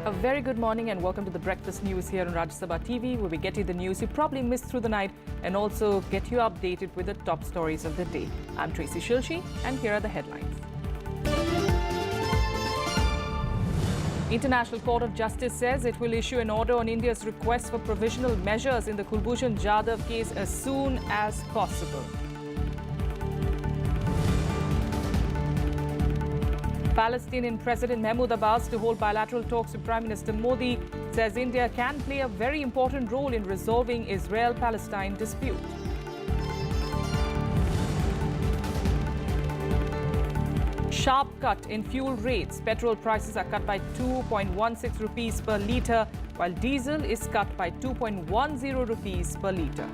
A very good morning and welcome to the breakfast news here on Rajya TV, where we get you the news you probably missed through the night and also get you updated with the top stories of the day. I'm Tracy Shilshi and here are the headlines. International Court of Justice says it will issue an order on India's request for provisional measures in the Kulbhushan Jadhav case as soon as possible. Palestinian President Mahmoud Abbas to hold bilateral talks with Prime Minister Modi says India can play a very important role in resolving Israel-Palestine dispute. Sharp cut in fuel rates. Petrol prices are cut by 2.16 rupees per litre, while diesel is cut by 2.10 rupees per litre.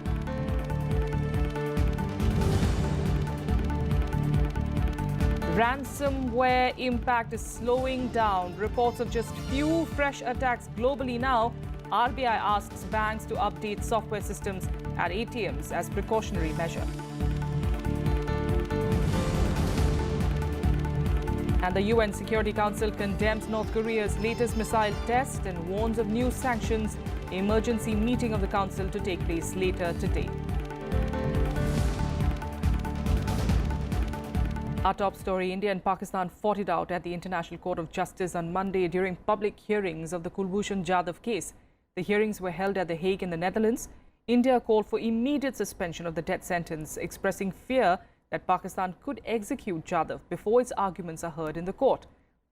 Ransomware impact is slowing down. Reports of just few fresh attacks globally now. RBI asks banks to update software systems at ATMs as precautionary measure. And the UN Security Council condemns North Korea's latest missile test and warns of new sanctions. Emergency meeting of the Council to take place later today. Our top story, India and Pakistan fought it out at the International Court of Justice on Monday during public hearings of the Kulbhushan Jadhav case. The hearings were held at The Hague in the Netherlands. India called for immediate suspension of the death sentence, expressing fear that Pakistan could execute Jadhav before its arguments are heard in the court.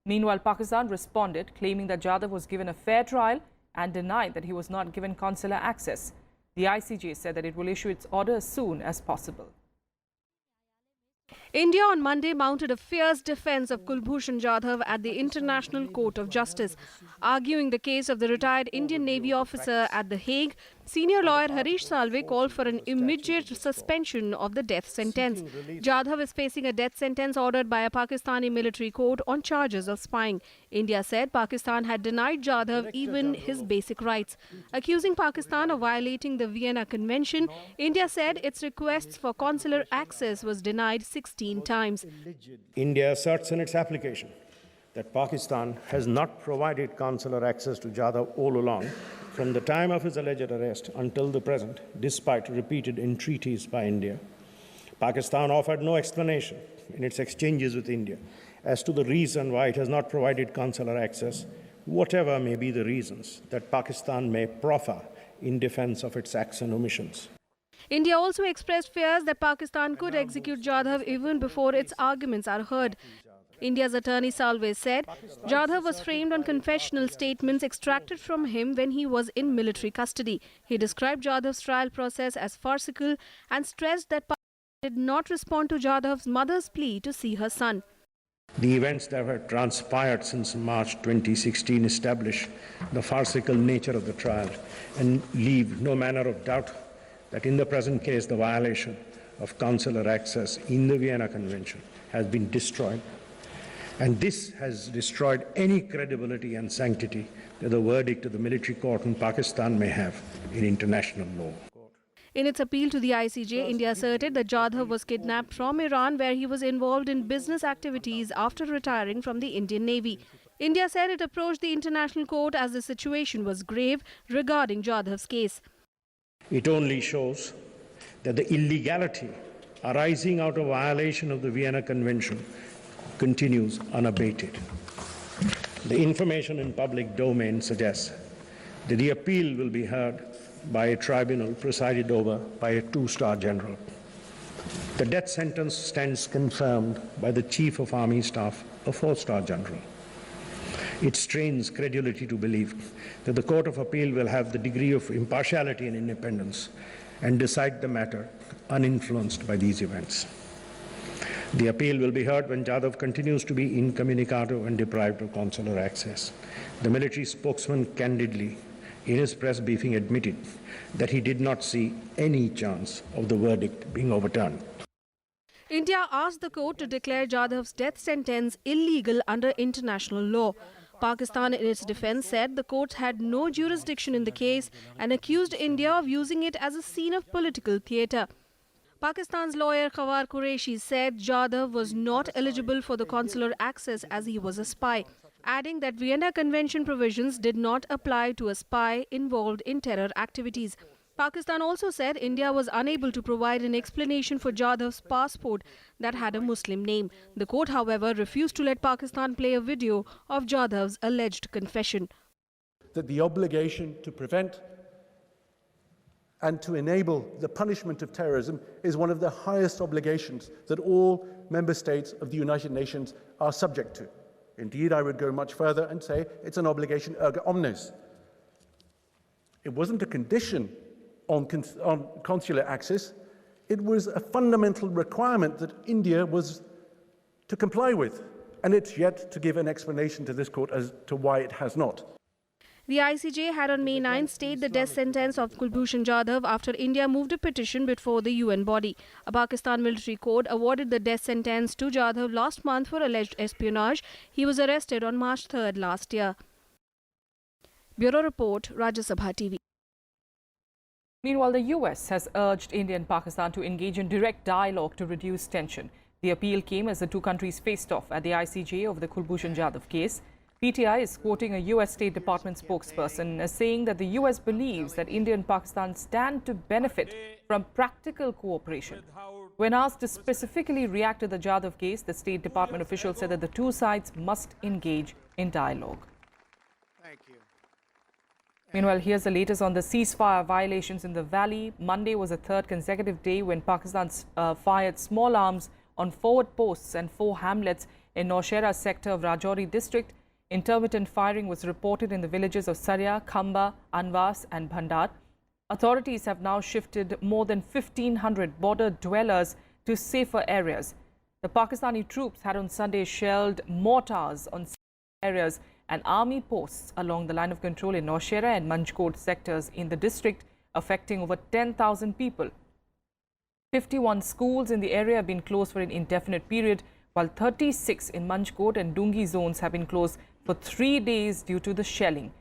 Meanwhile, Pakistan responded, claiming that Jadhav was given a fair trial and denied that he was not given consular access. The ICJ said that it will issue its order as soon as possible. India on Monday mounted a fierce defense of Kulbhushan Jadhav at the International Court of Justice. Arguing the case of the retired Indian Navy officer at The Hague, senior lawyer Harish Salve called for an immediate suspension of the death sentence. Jadhav is facing a death sentence ordered by a Pakistani military court on charges of spying. India said Pakistan had denied Jadhav even his basic rights. Accusing Pakistan of violating the Vienna Convention, India said its requests for consular access was denied 16 times. India asserts in its application that Pakistan has not provided consular access to Jadhav all along, from the time of his alleged arrest until the present, despite repeated entreaties by India. Pakistan offered no explanation in its exchanges with India as to the reason why it has not provided consular access, whatever may be the reasons that Pakistan may proffer in defense of its acts and omissions. India also expressed fears that Pakistan could execute Jadhav even before its arguments are heard. India's attorney Salve said Jadhav was framed on confessional statements extracted from him when he was in military custody. He described Jadhav's trial process as farcical and stressed that Pakistan did not respond to Jadhav's mother's plea to see her son. The events that have transpired since March 2016 establish the farcical nature of the trial and leave no manner of doubt that in the present case the violation of consular access in the Vienna Convention has been destroyed. And this has destroyed any credibility and sanctity that the verdict of the military court in Pakistan may have in international law. In its appeal to the ICJ, India asserted that Jadhav was kidnapped from Iran, where he was involved in business activities after retiring from the Indian Navy. India said it approached the international court as the situation was grave regarding Jadhav's case. It only shows that the illegality arising out of violation of the Vienna Convention continues unabated. The information in public domain suggests that the appeal will be heard by a tribunal presided over by a two-star general. The death sentence stands confirmed by the Chief of Army Staff, a four-star general. It strains credulity to believe that the Court of Appeal will have the degree of impartiality and independence and decide the matter uninfluenced by these events. The appeal will be heard when Jadhav continues to be incommunicado and deprived of consular access. The military spokesman candidly, in his press briefing, admitted that he did not see any chance of the verdict being overturned. India asked the court to declare Jadhav's death sentence illegal under international law. Pakistan, in its defense, said the court had no jurisdiction in the case and accused India of using it as a scene of political theatre. Pakistan's lawyer Khawar Qureshi said Jadhav was not eligible for the consular access as he was a spy. adding that Vienna Convention provisions did not apply to a spy involved in terror activities. Pakistan also said India was unable to provide an explanation for Jadhav's passport that had a Muslim name. The court, however, refused to let Pakistan play a video of Jadhav's alleged confession. That the obligation to prevent and to enable the punishment of terrorism is one of the highest obligations that all member states of the United Nations are subject to. Indeed, I would go much further and say it's an obligation erga omnes. It wasn't a condition on consular access. It was a fundamental requirement that India was to comply with. And it's yet to give an explanation to this court as to why it has not. The ICJ had on May 9 stayed the death sentence of Kulbhushan Jadhav after India moved a petition before the UN body. A Pakistan military court awarded the death sentence to Jadhav last month for alleged espionage. He was arrested on March 3rd last year. Bureau Report, Rajya Sabha TV. Meanwhile, the US has urged India and Pakistan to engage in direct dialogue to reduce tension. The appeal came as the two countries faced off at the ICJ over the Kulbhushan Jadhav case. PTI is quoting a US State Department spokesperson as saying that the US believes that India and Pakistan stand to benefit from practical cooperation. When asked to specifically react to the Jadhav case, the State Department official said that the two sides must engage in dialogue. Thank you. Meanwhile, here's the latest on the ceasefire violations in the valley. Monday was the third consecutive day when Pakistan fired small arms on forward posts and 4 hamlets in Nowshera sector of Rajouri district. Intermittent firing was reported in the villages of Syria, Khamba, Anwas and Bhandar. Authorities have now shifted more than 1,500 border dwellers to safer areas. The Pakistani troops had on Sunday shelled mortars on areas and army posts along the line of control in Nowshera and Manjkot sectors in the district, affecting over 10,000 people. 51 schools in the area have been closed for an indefinite period, while 36 in Manjkot and Dungi zones have been closed for 3 days due to the shelling.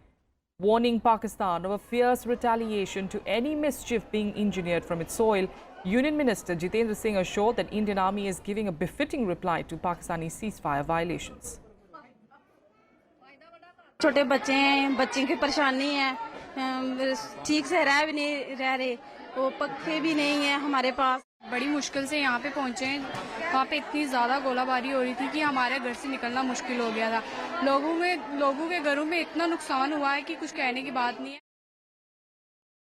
Warning Pakistan of a fierce retaliation to any mischief being engineered from its soil, Union Minister Jitendra Singh assured that Indian Army is giving a befitting reply to Pakistani ceasefire violations. छोटे बच्चे हैं, बच्चों की परेशानी है, ठीक से रह भी नहीं रह रहे, वो पक्के भी नहीं है हमारे पास। बड़ी मुश्किल से यहाँ पे पहुँचे हैं। वहाँ पे इतनी ज़्यादा गोलाबारी हो रही थी कि हमारे घर से निकलना मुश्किल हो गया था। लोगों के घरों में इतना नुकसान हुआ है कि कुछ कहने की बात नहीं है।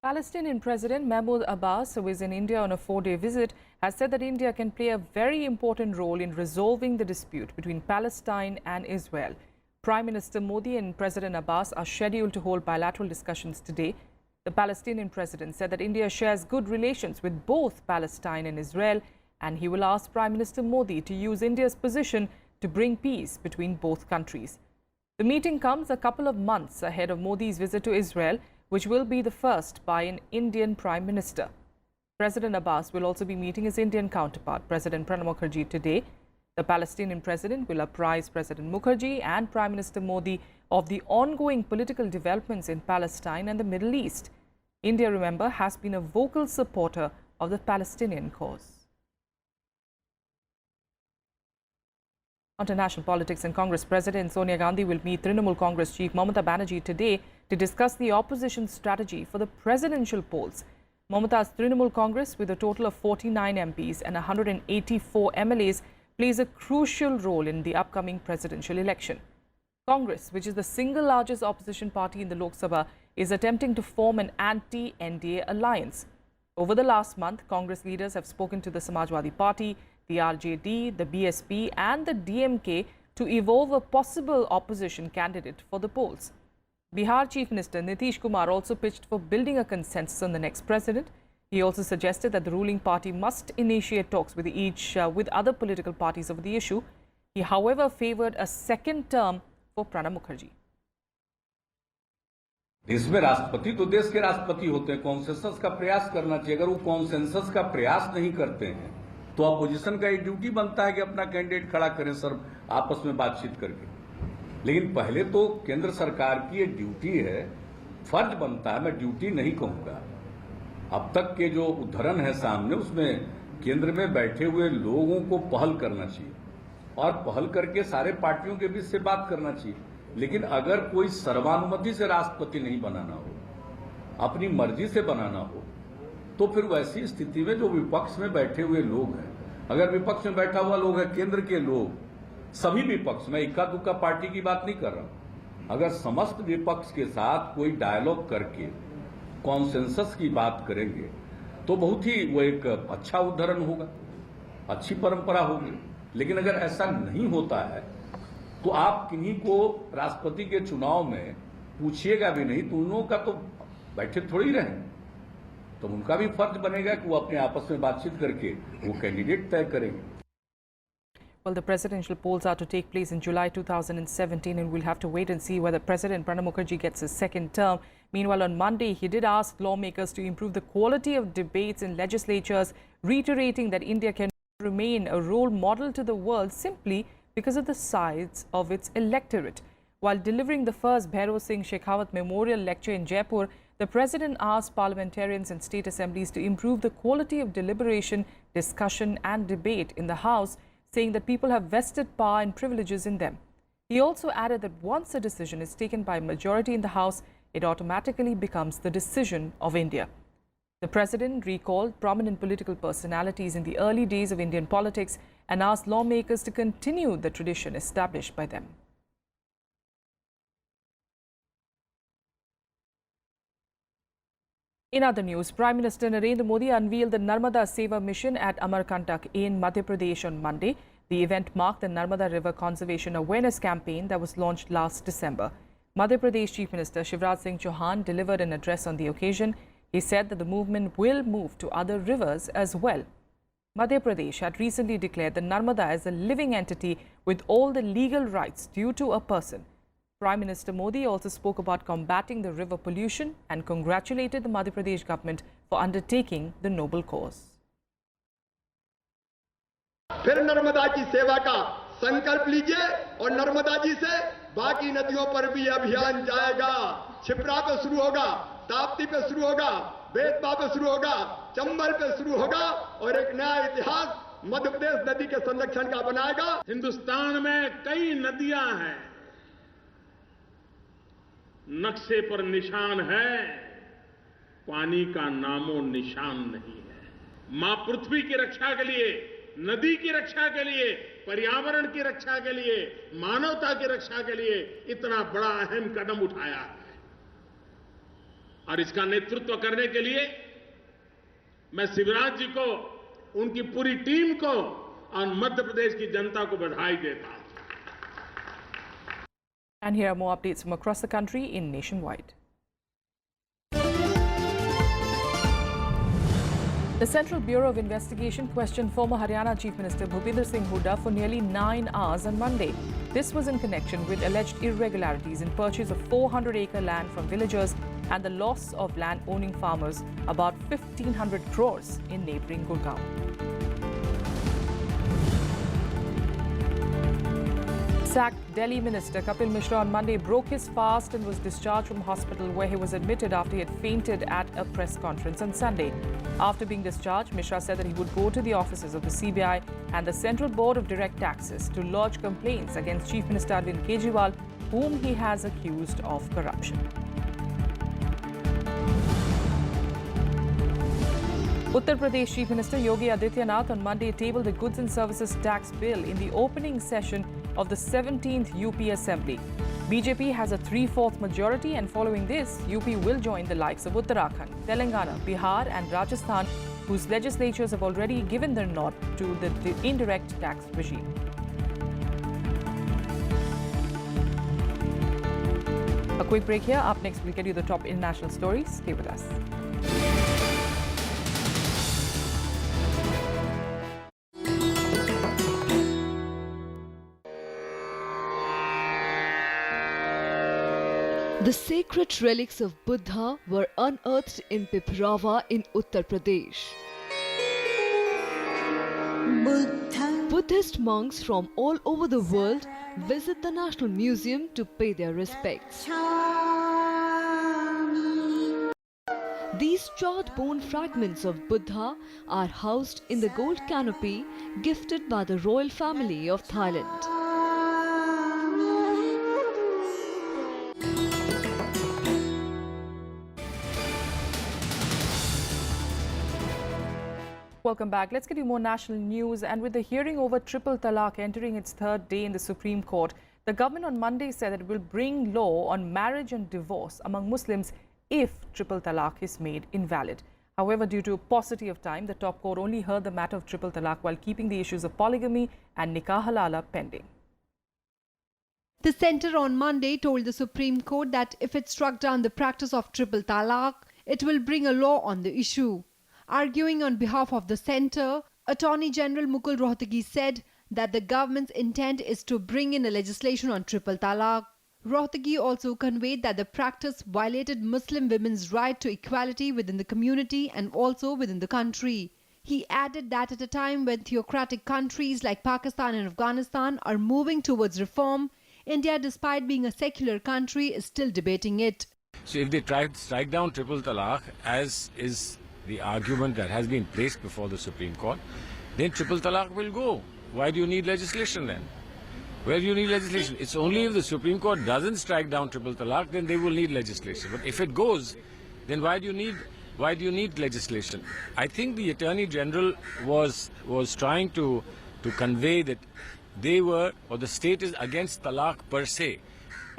Palestinian President Mahmoud Abbas, who is in India on a 4-day visit, has said that India can play a very important role in resolving the dispute between Palestine and Israel. Prime Minister Modi and President Abbas are scheduled to hold bilateral discussions today. The Palestinian president said that India shares good relations with both Palestine and Israel, and he will ask Prime Minister Modi to use India's position to bring peace between both countries. The meeting comes a couple of months ahead of Modi's visit to Israel, which will be the first by an Indian Prime Minister. President Abbas will also be meeting his Indian counterpart, President Pranab Mukherjee, today. The Palestinian president will apprise President Mukherjee and Prime Minister Modi of the ongoing political developments in Palestine and the Middle East. India, remember, has been a vocal supporter of the Palestinian cause. On to national politics, and Congress President Sonia Gandhi will meet Trinamool Congress Chief Mamata Banerjee today to discuss the opposition strategy for the presidential polls. Mamata's Trinamool Congress, with a total of 49 MPs and 184 MLAs, plays a crucial role in the upcoming presidential election. Congress, which is the single largest opposition party in the Lok Sabha, is attempting to form an anti-NDA alliance. Over the last month, Congress leaders have spoken to the Samajwadi Party, the RJD, the BSP and the DMK to evolve a possible opposition candidate for the polls. Bihar Chief Minister Nitish Kumar also pitched for building a consensus on the next president. He also suggested that the ruling party must initiate talks with other political parties over the issue. He, however, favoured a second term for Pranab Mukherjee. इसमें राष्ट्रपति तो देश के राष्ट्रपति होते हैं, consensus का प्रयास करना चाहिए। अगर वो कॉन्सेंसस का प्रयास नहीं करते हैं तो अपोजिशन का ये ड्यूटी बनता है कि अपना कैंडिडेट खड़ा करें सर आपस में बातचीत करके। लेकिन पहले तो केंद्र सरकार की ये ड्यूटी है, फर्ज बनता है, मैं ड्यूटी नहीं कहूंगा। अब तक के जो उद्धरण है सामने, उसमें केंद्र में बैठे हुए लोगों को पहल करना चाहिए और पहल करके सारे पार्टियों के बीच से बात करना चाहिए। लेकिन अगर कोई सर्वानुमति से राष्ट्रपति नहीं बनाना हो, अपनी मर्जी से बनाना हो, तो फिर वैसी स्थिति में जो विपक्ष में बैठे हुए लोग हैं, अगर विपक्ष में बैठा हुआ लोग है केंद्र के लोग, सभी विपक्ष, मैं इक्का दुक्का पार्टी की बात नहीं कर रहा हूं, अगर समस्त विपक्ष के साथ कोई डायलॉग करके कॉन्सेंसस की बात करेंगे तो बहुत ही वो एक अच्छा उदाहरण होगा, अच्छी परंपरा होगी। लेकिन अगर ऐसा नहीं होता है तो आप किन्हीं को राष्ट्रपति के चुनाव में पूछिएगा भी नहीं, तो उन लोगों का तो बैठे थोड़ी रहें, तो उनका भी फर्ज बनेगा कि वो अपने आपस में बातचीत करके वो कैंडिडेट तय करेंगे। Well, the presidential polls are to take place in July 2017 and we'll have to wait and see whether President Pranab Mukherjee gets his second term. Meanwhile, on Monday, he did ask lawmakers to improve the quality of debates in legislatures, reiterating that India can remain a role model to the world simply because of the size of its electorate. While delivering the first Bhairav Singh Shekhawat Memorial Lecture in Jaipur, the President asked parliamentarians and state assemblies to improve the quality of deliberation, discussion and debate in the House, saying that people have vested power and privileges in them. He also added that once a decision is taken by a majority in the House, it automatically becomes the decision of India. The President recalled prominent political personalities in the early days of Indian politics and asked lawmakers to continue the tradition established by them. In other news, Prime Minister Narendra Modi unveiled the Narmada Seva mission at Amarkantak in Madhya Pradesh on Monday. The event marked the Narmada River Conservation Awareness campaign that was launched last December. Madhya Pradesh Chief Minister Shivraj Singh Chauhan delivered an address on the occasion. He said that the movement will move to other rivers as well. Madhya Pradesh had recently declared the Narmada as a living entity with all the legal rights due to a person. Prime Minister Modi also spoke about combating the river pollution and congratulated the Madhya Pradesh government for undertaking the noble cause. फिर नर्मदा की सेवा का संकल्प लीजिए और नर्मदा जी से बाकी नदियों पर भी अभियान जाएगा। छिप्रा पे शुरू होगा, ताप्ती पे शुरू होगा, बेतवा पे शुरू होगा, चंबल पे शुरू होगा और एक नया इतिहास मध्य प्रदेश नदी के संरक्षण का बनाएगा। हिंदुस्तान में कई नदियां हैं, नक्शे पर निशान है, पानी का नामो निशान नहीं है। मां पृथ्वी की रक्षा के लिए, नदी की रक्षा के लिए, पर्यावरण की रक्षा के लिए, मानवता की रक्षा के लिए इतना बड़ा अहम कदम उठाया है और इसका नेतृत्व करने के लिए मैं शिवराज जी को, उनकी पूरी टीम को और मध्य प्रदेश की जनता को बधाई देता हूं। And here are more updates from across the country in Nationwide. The Central Bureau of Investigation questioned former Haryana Chief Minister Bhupinder Singh Hooda for nearly 9 hours on Monday. This was in connection with alleged irregularities in purchase of 400-acre land from villagers and the loss of land-owning farmers, about 1,500 crores in neighbouring Gurgaon. Sacked Delhi Minister Kapil Mishra on Monday broke his fast and was discharged from hospital where he was admitted after he had fainted at a press conference on Sunday. After being discharged, Mishra said that he would go to the offices of the CBI and the Central Board of Direct Taxes to lodge complaints against Chief Minister Arvind Kejriwal, whom he has accused of corruption. Uttar Pradesh Chief Minister Yogi Adityanath on Monday tabled the Goods and Services Tax Bill in the opening session of the 17th UP Assembly. BJP has a 3/4 majority and following this, UP will join the likes of Uttarakhand, Telangana, Bihar and Rajasthan, whose legislatures have already given their nod to the indirect tax regime. A quick break here. Up next, we'll get you the top international stories. Stay with us. The sacred relics of Buddha were unearthed in Piprava in Uttar Pradesh. Buddhist monks from all over the world visit the National Museum to pay their respects. These charred bone fragments of Buddha are housed in the gold canopy gifted by the royal family of Thailand. Welcome back. Let's get you more national news. And with the hearing over triple talaq entering its third day in the Supreme Court, the government on Monday said that it will bring law on marriage and divorce among Muslims if triple talaq is made invalid. However, due to paucity of time, the top court only heard the matter of triple talaq while keeping the issues of polygamy and nikah halala pending. The centre on Monday told the Supreme Court that if it struck down the practice of triple talaq, it will bring a law on the issue. Arguing on behalf of the centre, Attorney General Mukul Rohtgi said that the government's intent is to bring in a legislation on triple talaq. Rohtgi also conveyed that the practice violated Muslim women's right to equality within the community and also within the country. He added that at a time when theocratic countries like Pakistan and Afghanistan are moving towards reform, India, despite being a secular country, is still debating it. So if they try to strike down triple talaq, as is the argument that has been placed before the Supreme Court, then triple talaq will go. Why do you need legislation then? Where do you need legislation? It's only if the Supreme Court doesn't strike down triple talaq, then they will need legislation. But if it goes, then why do you need legislation? I think the Attorney General was trying to convey that they were, or the state is against talaq per se.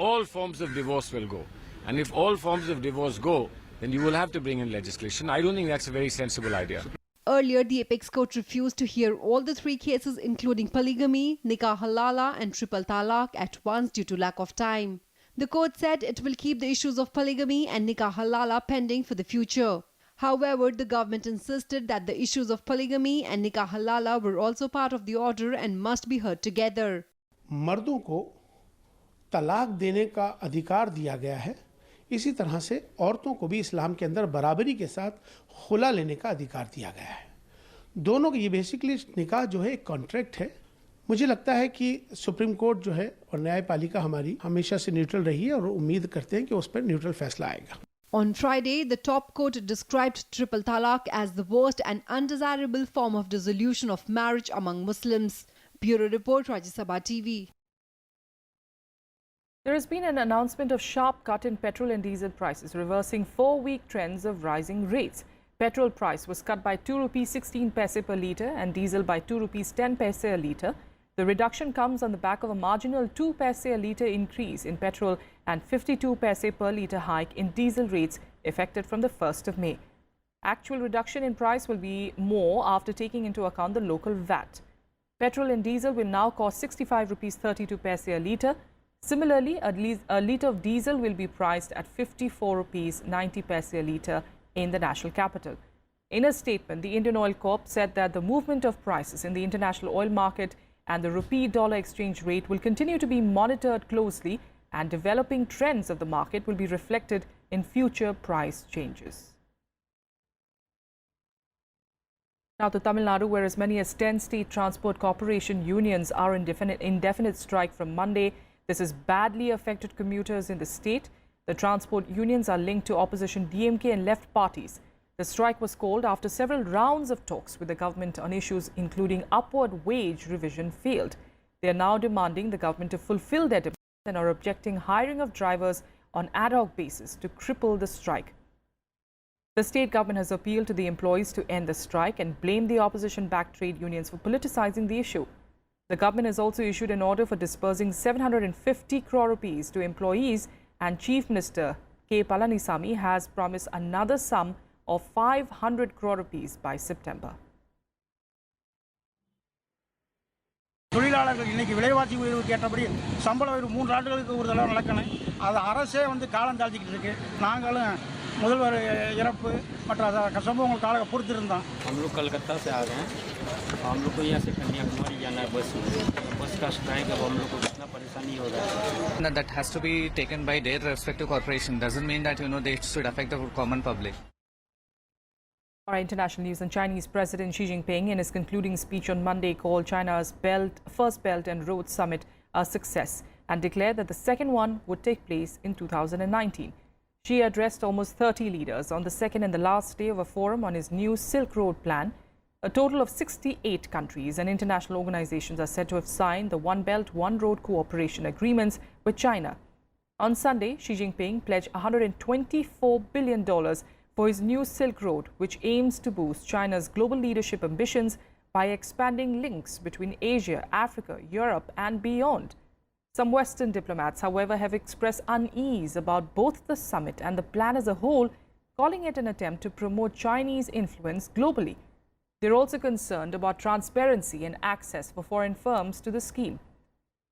All forms of divorce will go. And if all forms of divorce go, then you will have to bring in legislation. I don't think that's a very sensible idea. Earlier, the Apex Court refused to hear all the three cases, including polygamy, nikah halala and triple talaq, at once due to lack of time. The court said it will keep the issues of polygamy and nikah halala pending for the future. However, the government insisted that the issues of polygamy and nikah halala were also part of the order and must be heard together. मर्दों को तलाक देने का अधिकार दिया गया है, इसी तरह से औरतों को भी इस्लाम के अंदर बराबरी के साथ खुला लेने का अधिकार दिया गया है. दोनों की ये बेसिकली निकाह जो है एक कॉन्ट्रैक्ट है. मुझे लगता है कि सुप्रीम कोर्ट जो है और न्यायपालिका हमारी हमेशा से न्यूट्रल रही है और उम्मीद करते हैं कि उस पर न्यूट्रल फैसला आएगा. On Friday, the top court described triple talaq as the worst and undesirable form of dissolution of marriage among Muslims. Bureau Report, Rajya Sabha TV. There has been an announcement of sharp cut in petrol and diesel prices, reversing 4-week trends of rising rates. Petrol price was cut by 2 rupees 16 paise per litre and diesel by 2 rupees 10 paise a litre. The reduction comes on the back of a marginal 2 paise a litre increase in petrol and 52 paise per litre hike in diesel rates effective from the 1st of May. Actual reduction in price will be more after taking into account the local VAT. Petrol and diesel will now cost 65 rupees 32 paise a litre. Similarly, a litre of diesel will be priced at 54 rupees 90 paise a litre in the national capital. In a statement, the Indian Oil Corp said that the movement of prices in the international oil market and the rupee-dollar exchange rate will continue to be monitored closely, and developing trends of the market will be reflected in future price changes. Now to Tamil Nadu, where as many as 10 state transport corporation unions are in indefinite strike from Monday. This has badly affected commuters in the state. The transport unions are linked to opposition DMK and left parties. The strike was called after several rounds of talks with the government on issues including upward wage revision failed. They are now demanding the government to fulfill their demands and are objecting hiring of drivers on ad hoc basis to cripple the strike. The state government has appealed to the employees to end the strike and blamed the opposition-backed trade unions for politicizing the issue. The government has also issued an order for disbursing 750 crore rupees to employees, and Chief Minister K. Palanisamy has promised another sum of 500 crore rupees by September. தொழிலாளர்கள் இன்னைக்கு விலைவாசி உயர்வு கேட்டபடி சம்பள உயர்வு 3 ஆண்டுகளுக்கு ஒரு தடவை நடக்கணும். அது அரசே காலம் தாழ்த்திக்கிட்டு இருக்கு. நாங்களும் முதல்வர் இறப்பு மற்ற சம்பவங்கள் கால பொறுத்திருந்தோம். हम लोग कलकत्ता से आ गए हैं. हम लोग को यहाँ से कन्याकुमारी जाना है बस का स्ट्राइक. अब हम लोग को कितना परेशानी हो रहा है. That has to be taken by their respective corporation. Doesn't mean that they should affect the common public. Our international news, and Chinese President Xi Jinping in his concluding speech on Monday called China's First Belt and Road Summit a success and declared that the second one would take place in 2019. Xi addressed almost 30 leaders on the second and the last day of a forum on his new Silk Road plan. A total of 68 countries and international organizations are said to have signed the One Belt, One Road cooperation agreements with China. On Sunday, Xi Jinping pledged $124 billion for his new Silk Road, which aims to boost China's global leadership ambitions by expanding links between Asia, Africa, Europe and beyond. Some Western diplomats, however, have expressed unease about both the summit and the plan as a whole, calling it an attempt to promote Chinese influence globally. They're also concerned about transparency and access for foreign firms to the scheme.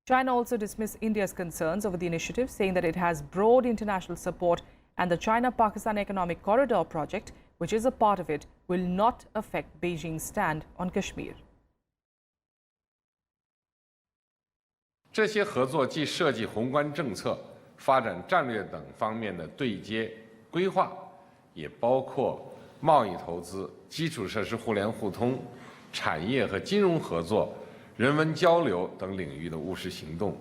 China also dismissed India's concerns over the initiative, saying that it has broad international support and the China-Pakistan Economic Corridor project, which is a part of it, will not affect Beijing's stand on Kashmir. 这些合作既涉及宏观政策、发展战略等方面的对接规划，也包括贸易投资、基础设施互联互通、产业和金融合作、人文交流等领域的务实行动。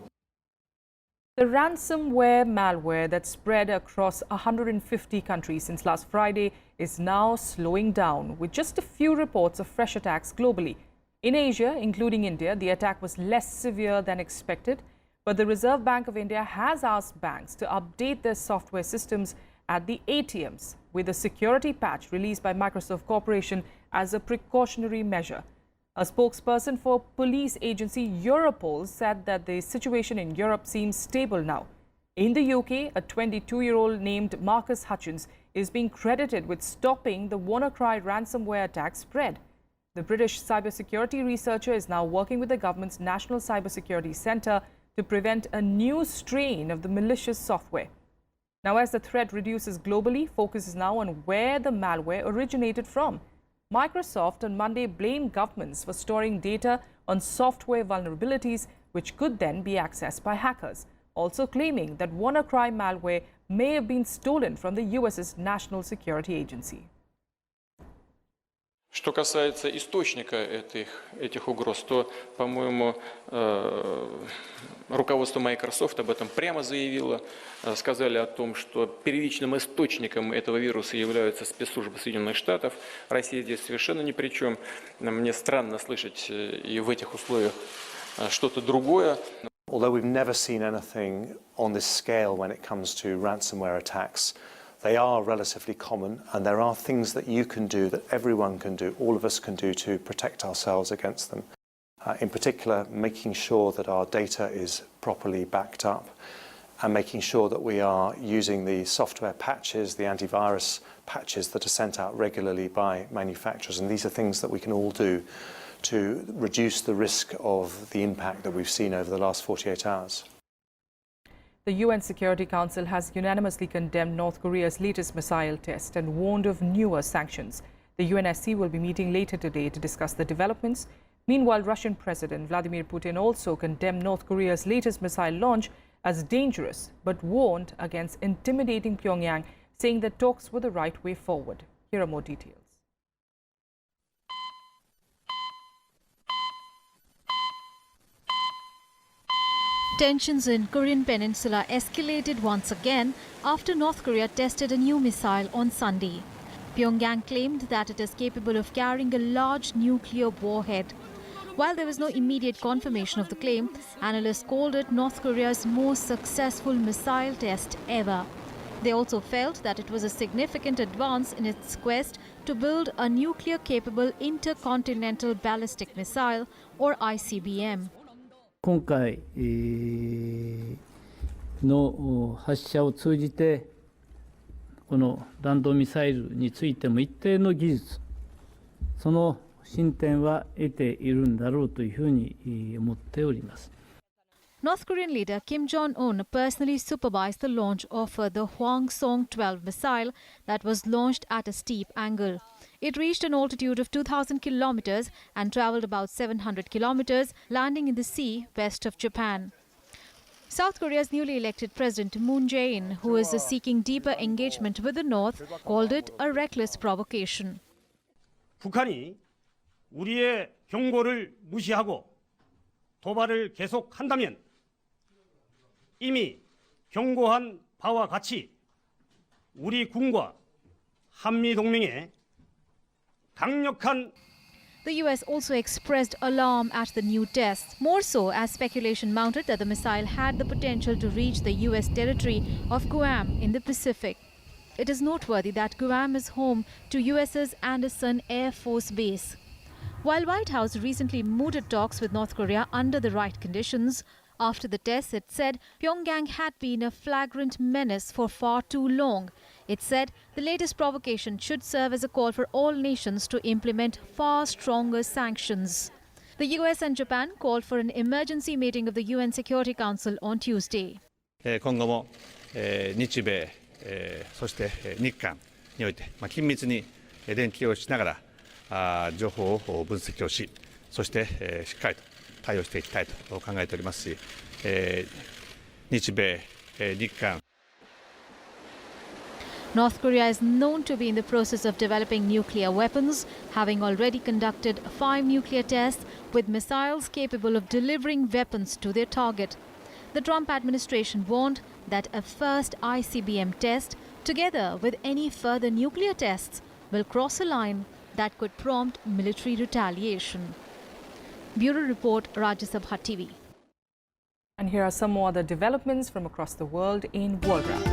The ransomware malware that spread across 150 countries since last Friday is now slowing down, with just a few reports of fresh attacks globally. In Asia, including India, the attack was less severe than expected, but the Reserve Bank of India has asked banks to update their software systems at the ATMs with a security patch released by Microsoft Corporation as a precautionary measure. A spokesperson for police agency Europol said that the situation in Europe seems stable now. In the UK, a 22-year-old named Marcus Hutchins is being credited with stopping the WannaCry ransomware attack spread. The British cybersecurity researcher is now working with the government's National Cybersecurity Centre to prevent a new strain of the malicious software. Now, as the threat reduces globally, focus is now on where the malware originated from. Microsoft on Monday blamed governments for storing data on software vulnerabilities, which could then be accessed by hackers, also claiming that WannaCry malware may have been stolen from the US's National Security Agency. Что касается источника этих угроз, то, по-моему, руководство Microsoft об этом прямо заявило. Сказали о том, что первичным источником этого вируса являются спецслужбы Соединенных Штатов. Россия здесь совершенно ни при чем. Мне странно слышать и в этих условиях что-то другое. Although we've never seen anything on this scale when it comes to ransomware attacks, they are relatively common, and there are things that you can do, that everyone can do, all of us can do to protect ourselves against them. In particular, making sure that our data is properly backed up and making sure that we are using the software patches, the antivirus patches that are sent out regularly by manufacturers. And these are things that we can all do to reduce the risk of the impact that we've seen over the last 48 hours. The UN Security Council has unanimously condemned North Korea's latest missile test and warned of newer sanctions. The UNSC will be meeting later today to discuss the developments. Meanwhile, Russian President Vladimir Putin also condemned North Korea's latest missile launch as dangerous, but warned against intimidating Pyongyang, saying that talks were the right way forward. Here are more details. Tensions in Korean peninsula escalated once again after North Korea tested a new missile on Sunday. Pyongyang claimed that it is capable of carrying a large nuclear warhead. While there was no immediate confirmation of the claim, analysts called it North Korea's most successful missile test ever. They also felt that it was a significant advance in its quest to build a nuclear-capable intercontinental ballistic missile, or ICBM. 今回の発射を通じてこの弾道ミサイルについても一定の技術その進展は得ているんだろうというふうに思っております。 North Korean leader Kim Jong-un personally supervised the launch of the Hwasong-12 missile that was launched at a steep angle. It reached an altitude of 2,000 kilometers and traveled about 700 kilometers, landing in the sea west of Japan. South Korea's newly elected President Moon Jae-in, who is seeking deeper engagement with the North, called it a reckless provocation. 북한이 우리의 경고를 무시하고 도발을 계속한다면 이미 경고한 바와 같이 우리 군과 한미 동맹에 강력한 The US also expressed alarm at the new tests, more so as speculation mounted that the missile had the potential to reach the US territory of Guam in the Pacific. it is noteworthy that Guam is home to USS Anderson Air Force Base. While White House recently mooted talks with North Korea under the right conditions, after the tests it said Pyongyang had been a flagrant menace for far too long. It said the latest provocation should serve as a call for all nations to implement far stronger sanctions. The US and Japan called for an emergency meeting of the UN Security Council on Tuesday. 今後も日米そして日韓において緊密に連携をしながら情報を分析をし、そしてしっかりと対応していきたいと考えておりますし、日米日韓 North Korea is known to be in the process of developing nuclear weapons, having already conducted 5 nuclear tests with missiles capable of delivering weapons to their target. The Trump administration warned that a first ICBM test, together with any further nuclear tests, will cross a line that could prompt military retaliation. Bureau Report, Rajya Sabha TV. And here are some more other developments from across the world in World Wrap.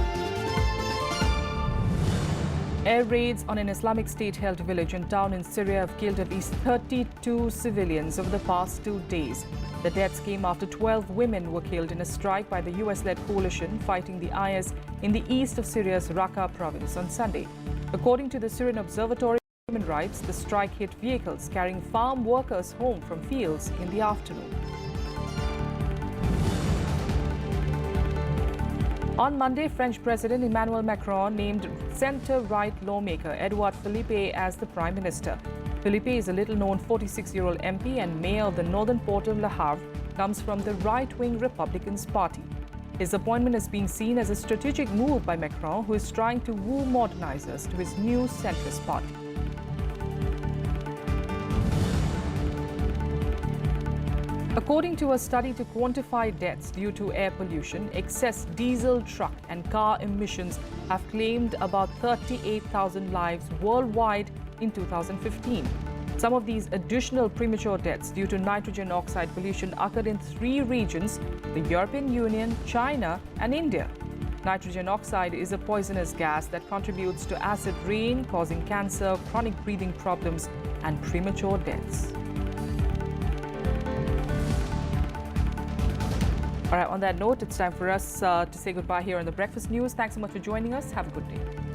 Air raids on an Islamic State-held village and town in Syria have killed at least 32 civilians over the past 2 days. The deaths came after 12 women were killed in a strike by the US-led coalition fighting the IS in the east of Syria's Raqqa province on Sunday. According to the Syrian Observatory of Human Rights, the strike hit vehicles carrying farm workers home from fields in the afternoon. On Monday, French President Emmanuel Macron named centre-right lawmaker Edouard Philippe as the Prime Minister. Philippe is a little-known 46-year-old MP and mayor of the northern port of Le Havre, comes from the right-wing Republicans Party. His appointment is being seen as a strategic move by Macron, who is trying to woo modernizers to his new centrist party. According to a study to quantify deaths due to air pollution, excess diesel truck and car emissions have claimed about 38,000 lives worldwide in 2015. Some of these additional premature deaths due to nitrogen oxide pollution occurred in 3 regions: the European Union, China, and India. Nitrogen oxide is a poisonous gas that contributes to acid rain, causing cancer, chronic breathing problems, and premature deaths. All right, on that note, it's time for us to say goodbye here on the Breakfast News. Thanks so much for joining us. Have a good day.